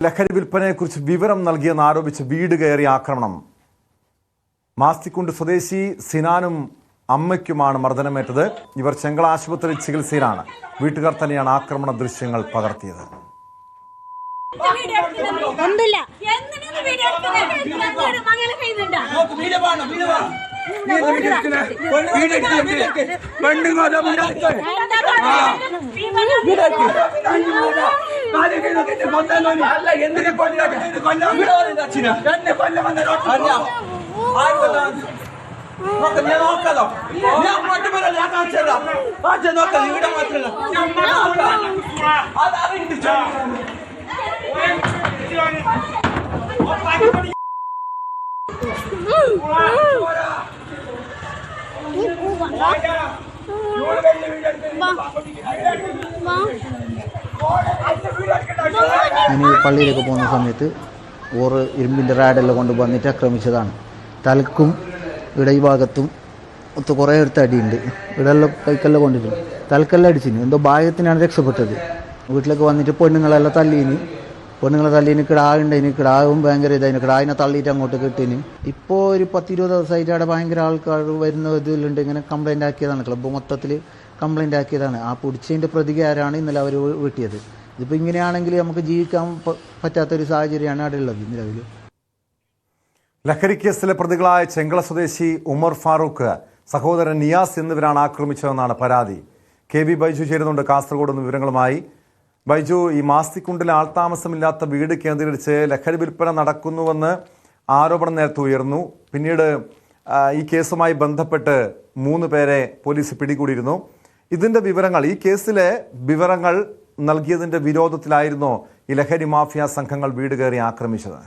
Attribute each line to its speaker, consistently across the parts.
Speaker 1: ലഹരി വിൽപ്പനയെക്കുറിച്ച് വിവരം നൽകിയെന്ന് ആരോപിച്ച് വീട് കയറി ആക്രമണം. മാസ്തിക്കുണ്ട് സ്വദേശി സിനാനും അമ്മയ്ക്കുമാണ് മർദ്ദനമേറ്റത്. ഇവർ ചെങ്കള ആശുപത്രിയിൽ ചികിത്സയിലാണ്. വീട്ടുകാർ തന്നെയാണ് ആക്രമണ ദൃശ്യങ്ങൾ പകർത്തിയത്.
Speaker 2: ഞാൻ പള്ളിയിലേക്ക് പോകുന്ന സമയത്ത് ഓറ് ഇരുമ്പിൻ്റെ റാഡെല്ലാം കൊണ്ട് വന്നിട്ട് ആക്രമിച്ചതാണ്. തലക്കും ഇവിടെ ഈ ഭാഗത്തും കുറേ അടുത്ത് അടിയുണ്ട്. ഇവിടെല്ലാം കൈക്കെല്ലാം കൊണ്ടിട്ടുണ്ട്. തലക്കെല്ലാം അടിച്ചിന്. എന്തോ ഭാഗ്യത്തിനാണ് രക്ഷപ്പെട്ടത്. വീട്ടിലേക്ക് വന്നിട്ട് പെണ്ണുങ്ങളെ തല്ലീന് കിടാവുണ്ടായിന്. കിടാവും ഭയങ്കര ഇതായിന്. കിടാവിനെ തള്ളിയിട്ട് അങ്ങോട്ട് കെട്ടിന്. ഇപ്പോൾ ഒരു 10-20 ദിവസമായിട്ട് അവിടെ ഭയങ്കര ആൾക്കാർ വരുന്ന ഇതിലുണ്ട്. ഇങ്ങനെ കംപ്ലൈൻ്റ് ആക്കിയതാണ്. ക്ലബ്ബ് മൊത്തത്തിൽ കംപ്ലൈൻ്റ് ആക്കിയതാണ്. ആ പിടിച്ചതിൻ്റെ പ്രതികാരമാണ് ഇന്നലെ അവർ വെട്ടിയത്. ഇതിപ്പോൾ ഇങ്ങനെയാണെങ്കിൽ നമുക്ക് ജീവിക്കാൻ പറ്റാത്തൊരു സാഹചര്യമാണ് അവിടെ ഉള്ളത് നിലവിൽ.
Speaker 1: ലഹരി കേസിലെ പ്രതികളായ ചെങ്കള സ്വദേശി ഉമർ ഫാറൂഖ്, സഹോദരൻ നിയാസ് എന്നിവരാണ് ആക്രമിച്ചതെന്നാണ് പരാതി. കെ വി ബൈജു ചേരുന്നുണ്ട് കാസർഗോഡ് നിന്ന് വിവരങ്ങളുമായി. ബൈജു, ഈ മാസ്തിക്കുണ്ടിൽ ആൾതാമസമില്ലാത്ത വീട് കേന്ദ്രീകരിച്ച് ലഹരി വിൽപ്പന നടക്കുന്നുവെന്ന് ആരോപണം നേരത്തെ ഉയർന്നു. പിന്നീട് ഈ കേസുമായി ബന്ധപ്പെട്ട് 3 പേരെ പോലീസ് പിടികൂടിയിരുന്നു. ഇതിൻ്റെ വിവരങ്ങൾ, ഈ കേസിലെ വിവരങ്ങൾ നൽകിയതിൻ്റെ വിരോധത്തിലായിരുന്നോ ഈ ലഹരി മാഫിയ സംഘങ്ങൾ വീട് കയറി ആക്രമിച്ചത്?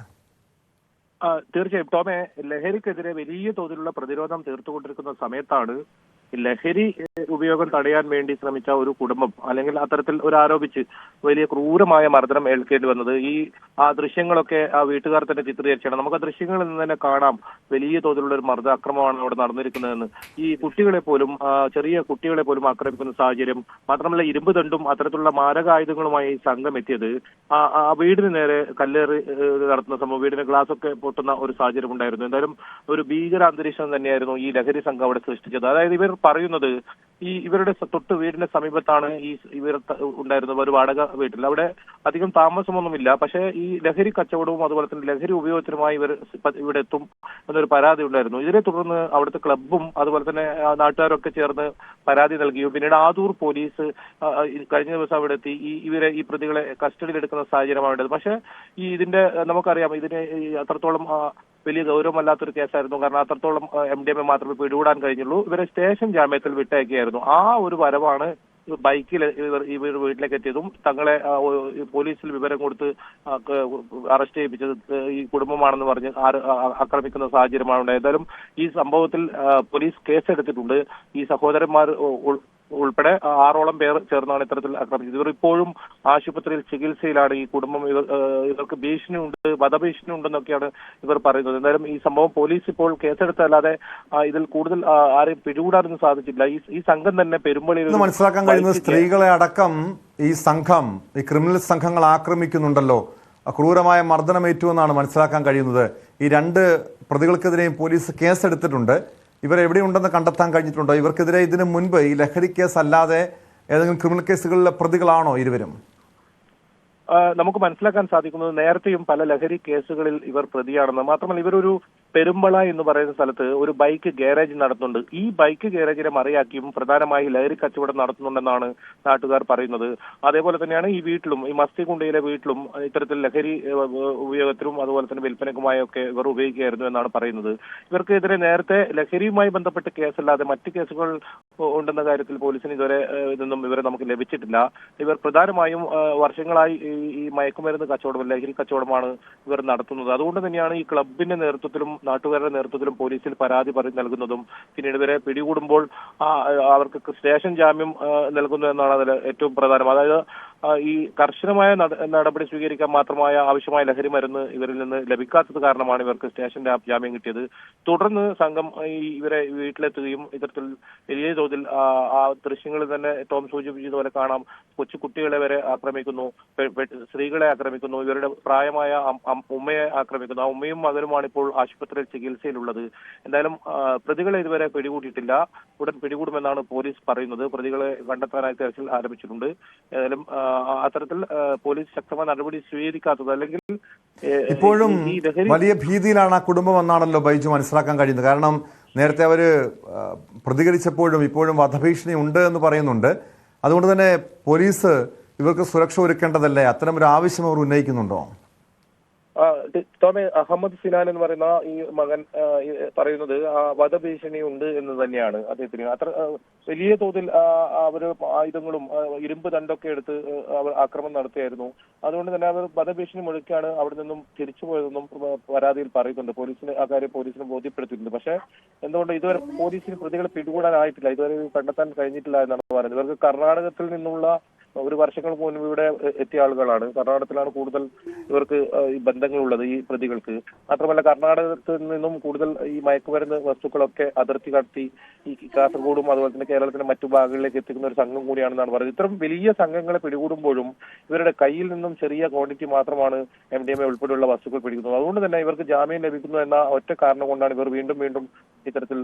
Speaker 3: തീർച്ചയായും ടോമെ, ലഹരിക്കെതിരെ വലിയ തോതിലുള്ള പ്രതിരോധം തീർത്തുകൊണ്ടിരിക്കുന്ന സമയത്താണ് ലഹരി ഉപയോഗം തടയാൻ വേണ്ടി ശ്രമിച്ച ഒരു കുടുംബം, അല്ലെങ്കിൽ അത്തരത്തിൽ ഒരു ആരോപിച്ച് വലിയ ക്രൂരമായ മർദ്ദനം ഏൽക്കേണ്ടി വന്നത്. ആ ദൃശ്യങ്ങളൊക്കെ ആ വീട്ടുകാർ തന്നെ ചിത്രീകരിച്ചാണ്. നമുക്ക് ആ ദൃശ്യങ്ങളിൽ നിന്ന് തന്നെ കാണാം വലിയ തോതിലുള്ള ഒരു മർദ്ദാക്രമമാണ് അവിടെ നടന്നിരിക്കുന്നതെന്ന്. ഈ കുട്ടികളെ പോലും, ചെറിയ കുട്ടികളെ പോലും ആക്രമിക്കുന്ന സാഹചര്യം. മാത്രമല്ല ഇരുമ്പ് ദണ്ടും അത്തരത്തിലുള്ള മാരകായുധങ്ങളുമായി ഈ സംഘം എത്തിയത് ആ വീടിന് നേരെ കല്ലേറ് നടത്തുന്ന സംഭവം, വീടിന് ഗ്ലാസ് ഒക്കെ പൊട്ടുന്ന ഒരു സാഹചര്യം ഉണ്ടായിരുന്നു. എന്തായാലും ഒരു ഭീകര അന്തരീക്ഷം തന്നെയായിരുന്നു ഈ ലഹരി സംഘം അവിടെ സൃഷ്ടിച്ചത്. അതായത് ഇവർ പറയുന്നത് ഇവരുടെ തൊട്ട് വീടിന്റെ സമീപത്താണ് ഇവർ ഉണ്ടായിരുന്നത്, ഒരു വാടക വീട്ടിൽ. അവിടെ അധികം താമസമൊന്നുമില്ല. പക്ഷേ ഈ ലഹരി കച്ചവടവും അതുപോലെ തന്നെ ലഹരി ഉപയോഗത്തിനുമായി ഇവർ ഇവിടെ എത്തും എന്നൊരു പരാതി ഉണ്ടായിരുന്നു. ഇതിനെ തുടർന്ന് അവിടുത്തെ ക്ലബ്ബും അതുപോലെ തന്നെ നാട്ടുകാരൊക്കെ ചേർന്ന് പരാതി നൽകിയും പിന്നീട് ആദൂർ പോലീസ് കഴിഞ്ഞ ദിവസം അവിടെ എത്തി ഈ പ്രതികളെ കസ്റ്റഡിയിലെടുക്കുന്ന സാഹചര്യമാണ്. പക്ഷേ ഇതിന്റെ നമുക്കറിയാം, ഇതിന് അത്രത്തോളം വലിയ ഗൗരവമല്ലാത്തൊരു കേസായിരുന്നു. കാരണം അത്രത്തോളം MDMA മാത്രമേ പിടികൂടാൻ കഴിഞ്ഞുള്ളൂ. ഇവരെ സ്റ്റേഷൻ ജാമ്യത്തിൽ വിട്ടയക്കുകയായിരുന്നു. ആ ഒരു വരവാണ് ബൈക്കിൽ ഇവർ വീട്ടിലേക്ക് എത്തിയതും തങ്ങളെ പോലീസിൽ വിവരം കൊടുത്ത് അറസ്റ്റ് ചെയ്യിപ്പിച്ചത് ഈ കുടുംബമാണെന്ന് പറഞ്ഞ് ആക്രമിക്കുന്ന സാഹചര്യമാണ് ഉണ്ടായത്. ഏതായാലും ഈ സംഭവത്തിൽ പോലീസ് കേസെടുത്തിട്ടുണ്ട്. ഈ സഹോദരന്മാർ ഉൾപ്പെടെ 6ഓളം പേർ ചേർന്നാണ് ഇത്തരത്തിൽ ആക്രമിച്ചത്. ഇവർ ഇപ്പോഴും ആശുപത്രിയിൽ ചികിത്സയിലാണ്. ഈ കുടുംബം ഇവർക്ക് ഭീഷണിയുണ്ട്, വധഭീഷണി ഉണ്ടെന്നൊക്കെയാണ് ഇവർ പറയുന്നത്. എന്തായാലും ഈ സംഭവം പോലീസ് ഇപ്പോൾ കേസെടുത്തല്ലാതെ ഇതിൽ കൂടുതൽ ആരെയും പിടികൂടാനൊന്നും സാധിച്ചില്ല. ഈ സംഘം തന്നെ പെരുമ്പളിയിൽ
Speaker 1: മനസ്സിലാക്കാൻ കഴിയുന്നത് സ്ത്രീകളെ അടക്കം ഈ സംഘം, ഈ ക്രിമിനൽ സംഘങ്ങൾ ആക്രമിക്കുന്നുണ്ടല്ലോ. ക്രൂരമായ മർദ്ദനമേറ്റുവെന്നാണ് മനസ്സിലാക്കാൻ കഴിയുന്നത്. ഈ 2 പ്രതികൾക്കെതിരെയും പോലീസ് കേസെടുത്തിട്ടുണ്ട്. ഇവരെവിടെയുണ്ടെന്ന് കണ്ടെത്താൻ കഴിഞ്ഞിട്ടുണ്ടോ? ഇവർക്കെതിരെ ഇതിനു മുൻപ് ഈ ലഹരി കേസ് അല്ലാതെ ഏതെങ്കിലും ക്രിമിനൽ കേസുകളിലെ പ്രതികളാണോ ഇരുവരും?
Speaker 3: നമുക്ക് മനസ്സിലാക്കാൻ സാധിക്കുന്നത് നേരത്തെയും പല ലഹരി കേസുകളിൽ ഇവർ പ്രതിയാണെന്ന്. മാത്രമല്ല ഇവരൊരു പെരുമ്പള എന്ന് പറയുന്ന സ്ഥലത്ത് ഒരു ബൈക്ക് ഗാരേജ് നടത്തുന്നുണ്ട്. ഈ ബൈക്ക് ഗാരേജിനെ മറിയാക്കിയും പ്രധാനമായി ലഹരി കച്ചവടം നടത്തുന്നുണ്ടെന്നാണ് നാട്ടുകാർ പറയുന്നത്. അതേപോലെ തന്നെയാണ് ഈ വീട്ടിലും, ഈ മസ്തികുണ്ടയിലെ വീട്ടിലും ഇത്തരത്തിൽ ലഹരി ഉപയോഗത്തിനും അതുപോലെ തന്നെ വിൽപ്പനക്കുമായൊക്കെ ഇവർ ഉപയോഗിക്കുകയായിരുന്നു എന്നാണ് പറയുന്നത്. ഇവർക്കെതിരെ നേരത്തെ ലഹരിയുമായി ബന്ധപ്പെട്ട് കേസല്ലാതെ മറ്റ് കേസുകൾ ഉണ്ടെന്ന കാര്യത്തിൽ പോലീസിന് ഇതുവരെ ഇതൊന്നും ഇവരെ നമുക്ക് ലഭിച്ചിട്ടില്ല. ഇവർ പ്രധാനമായും വർഷങ്ങളായി ഈ മയക്കുമരുന്ന് കച്ചവടം, ലഹരി കച്ചവടമാണ് ഇവർ നടത്തുന്നത്. അതുകൊണ്ട് തന്നെയാണ് ഈ ക്ലബിന്റെ നേതൃത്വത്തിലും നാട്ടുകാരുടെ നേതൃത്വത്തിലും പോലീസിൽ പരാതി നൽകുന്നതും പിന്നീട് ഇവരെ പിടികൂടുമ്പോൾ അവർക്ക് സ്റ്റേഷൻ ജാമ്യം നൽകുന്നു എന്നാണ് അതിൽ ഏറ്റവും പ്രധാനം. അതായത് ഈ കർശനമായ നടപടി സ്വീകരിക്കാൻ മാത്രമായ ആവശ്യമായ ലഹരി മരുന്ന് ഇവരിൽ നിന്ന് ലഭിക്കാത്തത് കാരണമാണ് ഇവർക്ക് സ്റ്റേഷന്റെ ജാമ്യം കിട്ടിയത്. തുടർന്ന് സംഘം ഇവരെ വീട്ടിലെത്തുകയും ഇത്തരത്തിൽ വലിയ തോതിൽ ആ ദൃശ്യങ്ങളിൽ തന്നെ ടോം സൂചിപ്പിച്ചതുപോലെ കാണാം, കൊച്ചു കുട്ടികളെ വരെ ആക്രമിക്കുന്നു, സ്ത്രീകളെ ആക്രമിക്കുന്നു, ഇവരുടെ പ്രായമായ ഉമ്മയെ ആക്രമിക്കുന്നു. ആ ഉമ്മയും മകനുമാണ് ഇപ്പോൾ ആശുപത്രിയിൽ ചികിത്സയിലുള്ളത്. എന്തായാലും പ്രതികളെ ഇതുവരെ പിടികൂടിയിട്ടില്ല. ഉടൻ പിടികൂടുമെന്നാണ് പോലീസ് പറയുന്നത്. പ്രതികളെ കണ്ടെത്താനായി തെരച്ചിൽ ആരംഭിച്ചിട്ടുണ്ട്. ഏതായാലും അത്തരത്തിൽ പോലീസ് ശക്തമായ നടപടി സ്വീകരിക്കാത്തത് അല്ലെങ്കിൽ
Speaker 1: ഇപ്പോഴും വലിയ ഭീതിയിലാണ് ആ കുടുംബം എന്നാണല്ലോ ബൈജു മനസ്സിലാക്കാൻ കഴിയുന്നത്. കാരണം നേരത്തെ അവര് പ്രതികരിച്ചപ്പോഴും ഇപ്പോഴും വധഭീഷണി ഉണ്ട് എന്ന് പറയുന്നുണ്ട്. അതുകൊണ്ട് തന്നെ പോലീസ് ഇവർക്ക് സുരക്ഷ ഒരുക്കേണ്ടതല്ലേ? അത്തരം ഒരു ആവശ്യം അവർ ഉന്നയിക്കുന്നുണ്ടോ?
Speaker 3: ടോമെ, അഹമ്മദ് സിനാൻ എന്ന് പറയുന്ന ഈ മകൻ പറയുന്നത് വധഭീഷണി ഉണ്ട് എന്ന് തന്നെയാണ് അദ്ദേഹത്തിന്. അത്ര വലിയ തോതിൽ അവര് ആയുധങ്ങളും ഇരുമ്പ് ദണ്ടൊക്കെ എടുത്ത് അവർ ആക്രമണം നടത്തിയായിരുന്നു. അതുകൊണ്ട് തന്നെ അവർ വധഭീഷണി മുഴക്കിയാണ് അവിടെ നിന്നും തിരിച്ചു പോയതെന്നും പരാതിയിൽ പറയുന്നുണ്ട്. പോലീസിന് ആ കാര്യം പോലീസിന് ബോധ്യപ്പെടുത്തിയിട്ടുണ്ട്. പക്ഷേ എന്തുകൊണ്ട് ഇതുവരെ പോലീസിന് പ്രതികളെ പിടികൂടാനായിട്ടില്ല, ഇതുവരെ കണ്ടെത്താൻ കഴിഞ്ഞിട്ടില്ല എന്നാണ് പറയുന്നത്. ഇവർക്ക് കർണാടകത്തിൽ നിന്നുള്ള ഒരു വർഷങ്ങൾക്ക് മുൻപ് ഇവിടെ എത്തിയ ആളുകളാണ്. കർണാടകത്തിലാണ് കൂടുതൽ ഇവർക്ക് ഈ ബന്ധങ്ങളുള്ളത് ഈ പ്രതികൾക്ക്. മാത്രമല്ല കർണാടകത്തിൽ നിന്നും കൂടുതൽ ഈ മയക്കുമരുന്ന് വസ്തുക്കളൊക്കെ അതിർത്തി കടത്തി ഈ കാസർഗോഡും അതുപോലെ തന്നെ കേരളത്തിന്റെ മറ്റു ഭാഗങ്ങളിലേക്ക് എത്തിക്കുന്ന ഒരു സംഘം കൂടിയാണെന്നാണ് പറയുന്നത്. ഇത്തരം വലിയ സംഘങ്ങളെ പിടികൂടുമ്പോഴും ഇവരുടെ കയ്യിൽ നിന്നും ചെറിയ ക്വാണ്ടിറ്റി മാത്രമാണ് MDMA ഉൾപ്പെടെയുള്ള വസ്തുക്കൾ പിടിക്കുന്നത്. അതുകൊണ്ട് തന്നെ ഇവർക്ക് ജാമ്യം ലഭിക്കുന്നു എന്ന ഒറ്റ കാരണം കൊണ്ടാണ് ഇവർ വീണ്ടും വീണ്ടും ഇത്തരത്തിൽ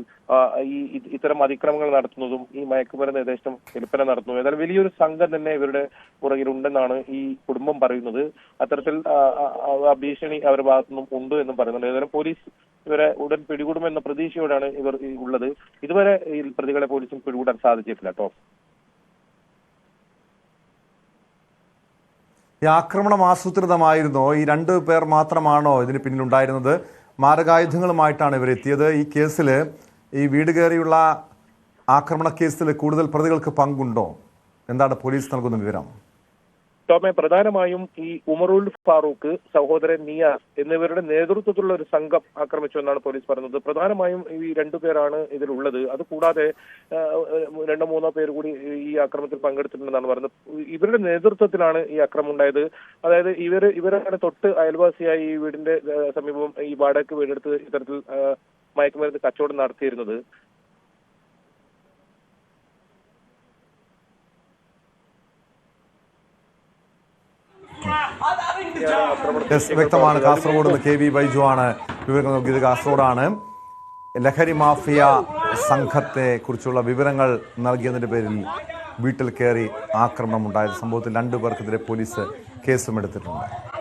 Speaker 3: ഇത്തരം അതിക്രമങ്ങൾ നടത്തുന്നതും ഈ മയക്കുമരുന്ന് യഥേഷ്ടം വിൽപ്പന നടത്തുന്നതും. ഏതായാലും വലിയൊരു സംഘം തന്നെ ഇവരുടെ പുറകിലുണ്ടെന്നാണ് ഈ കുടുംബം പറയുന്നത്. അത്തരത്തിൽ ഭീഷണി അവരുടെ ഭാഗത്തുനിന്നും ഉണ്ട് എന്നും പറയുന്നുണ്ട്. ഏതായാലും പോലീസ് ഇവരെ ഉടൻ പിടികൂടുമെന്ന പ്രതീക്ഷയോടാണ് ഇവർ ഉള്ളത്. ഇതുവരെ ഈ പ്രതികളെ പോലീസിന് പിടികൂടാൻ സാധിച്ചിട്ടില്ല. കേട്ടോ,
Speaker 1: ഈ ആക്രമണം ആസൂത്രിതമായിരുന്നോ? ഈ 2 പേർ മാത്രമാണോ ഇതിന് പിന്നിലുണ്ടായിരുന്നത്? മാരകായുധങ്ങളുമായിട്ടാണ് ഇവരെത്തിയത്. ഈ കേസിൽ, ഈ വീട് കയറിയുള്ള ആക്രമണ കേസിൽ കൂടുതൽ പ്രതികൾക്ക് പങ്കുണ്ടോ? എന്താണ് പോലീസ് നൽകുന്ന വിവരം?
Speaker 3: ടോമെ, പ്രധാനമായും ഈ ഉമറുൽ ഫാറൂഖ്, സഹോദരൻ നിയാസ് എന്നിവരുടെ നേതൃത്വത്തിലുള്ള ഒരു സംഘം ആക്രമിച്ചു എന്നാണ് പോലീസ് പറയുന്നത്. പ്രധാനമായും ഈ 2 പേരാണ് ഇതിലുള്ളത്. അതുകൂടാതെ 2-3 പേര് കൂടി ഈ ആക്രമണത്തിൽ പങ്കെടുത്തിട്ടുണ്ടെന്നാണ് പറയുന്നത്. ഇവരുടെ നേതൃത്വത്തിലാണ് ഈ ആക്രമണം ഉണ്ടായത്. അതായത് ഇവരാണ് തൊട്ട് അയൽവാസിയായി ഈ വീടിന്റെ സമീപം ഈ വാടകയ്ക്ക് വീടെടുത്ത് ഇത്തരത്തിൽ മയക്കുമരുന്ന് കച്ചവടം നടത്തിയിരുന്നത്.
Speaker 1: വ്യക്തമാണ്. കാസർഗോഡ് നിന്ന് KB ബൈജു ആണ് വിവരങ്ങൾ നൽകിയത്. കാസർഗോഡാണ് ലഹരി മാഫിയ സംഘത്തെ കുറിച്ചുള്ള വിവരങ്ങൾ നൽകിയതിന്റെ പേരിൽ വീട്ടിൽ കയറി ആക്രമണം ഉണ്ടായത്. സംഭവത്തിൽ 2 പേർക്കെതിരെ പോലീസ് കേസും എടുത്തിട്ടുണ്ട്.